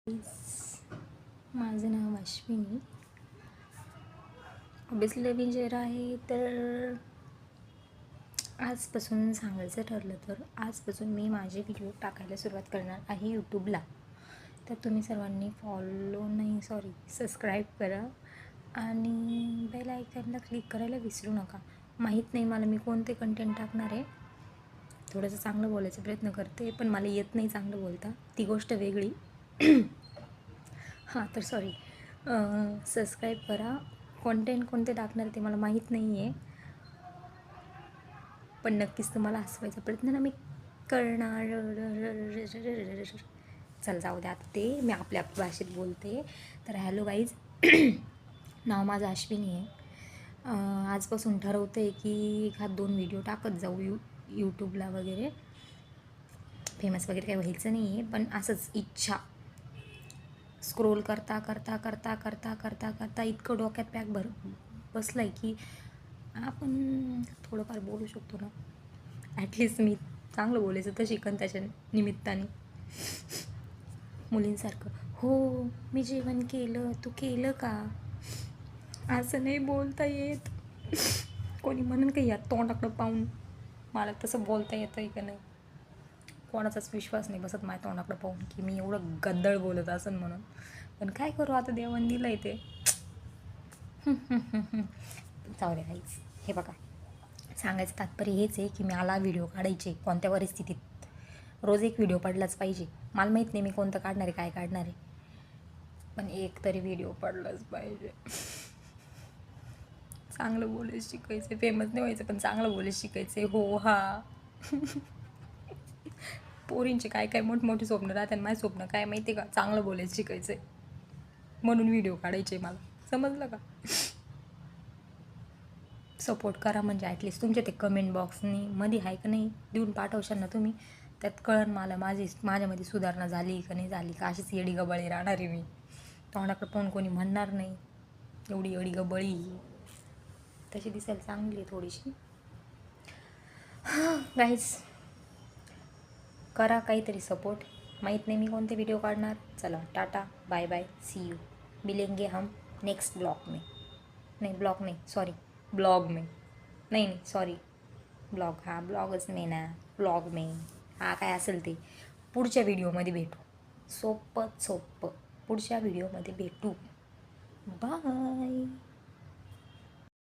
माझं नाव अश्विनी. ऑब्वियसली नवीन चेहरा आहे. तर आजपासून सांगायचं ठरलं तर आजपासून मी माझे व्हिडिओ टाकायला सुरुवात करणार आहे यूट्यूबला. तर तुम्ही सर्वांनी सबस्क्राईब करा आणि बेल आयकॉनला क्लिक करायला विसरू नका. माहीत नाही मला मी कोणते कंटेंट टाकणार आहे. थोडंसं चांगलं बोलायचा प्रयत्न करते, पण मला येत नाही चांगलं बोलता, ती गोष्ट वेगळी. हां, तर सबस्क्राईब करा. कॉन्टेंट कोणते टाकणार ते मला माहीत नाही आहे, पण नक्कीच तुम्हाला हसवायचा प्रयत्न ना मी करणार. चल जाऊ द्या, आता ते मी आपल्या भाषेत बोलते. तर हॅलो गाईज, नाव माझं अश्विनी आहे. आजपासून ठरवते आहे की एखाद 2 व्हिडिओ टाकत जाऊ यूट्यूबला वगैरे. फेमस वगैरे काही व्हायचं नाही आहे, पण असंच इच्छा. स्क्रोल करता करता करता करता करता करता इतकं डोक्यात पॅक बसलं आहे की आपण थोडंफार बोलू शकतो ना. ॲटलिस्ट मी चांगलं बोलायचं तर शिकन त्याच्या निमित्ताने. मुलींसारखं हो मी जेवण केलं, तू केलं का, असं नाही बोलता येत. कोणी म्हणून काही या तोंडाकडं पाहून मला तसं बोलता येतं आहे का नाही. कोणाचाच विश्वास नाही बसत माझ्या तोंडाकडं पाहून की मी एवढं गद्दळ बोलत असेल म्हणून. पण काय करू आता, देवाने दिलं आहे ते. जाऊ द्या काहीच. हे बघा, सांगायचं तात्पर्य हेच आहे की मला व्हिडिओ काढायचे कोणत्या परिस्थितीत. रोज एक व्हिडिओ पडलाच पाहिजे. मला माहीत नाही मी कोणतं काढणार आहे, काय काढणार आहे, पण एक तरी व्हिडिओ पडलाच पाहिजे. चांगलं बोलायचं शिकायचं, फेमस नाही व्हायचं पण चांगलं बोलायचं शिकायचं. हो हा. पोरींचे काय काय मोठमोठे स्वप्न राहतात, माझे स्वप्न काय माहिती आहे का, चांगलं बोलायचं शिकायचं आहे. म्हणून व्हिडिओ काढायचे मला, समजलं का. सपोर्ट करा म्हणजे ॲटलिस्ट तुमच्या ते कमेंट बॉक्सनी मध्ये आहे का नाही देऊन पाठवशाल ना तुम्ही, त्यात कळण मला माझ्यामध्ये सुधारणा झाली का नाही झाली का. अशीच येडी गबाळी राहणार आहे मी, तोंडाकडं पाहून कोणी म्हणणार नाही एवढी येडी गबाळी. तशी दिसायला चांगली आहे थोडीशी. गाईज करा काहीतरी सपोर्ट. माहीत नाही मी कोणते व्हिडिओ काढणार. चला tata bye bye, see you. मिलेंगे हम नेक्स्ट ब्लॉग में. नहीं ब्लॉग नहीं, सॉरी ब्लॉग में. नाही सॉरी, ब्लॉग, हां ब्लॉगच नाही ना, ब्लॉग में हा काय असेल ते पुढच्या व्हिडिओमध्ये भेटू. सोपं पुढच्या व्हिडिओमध्ये भेटू. बाय.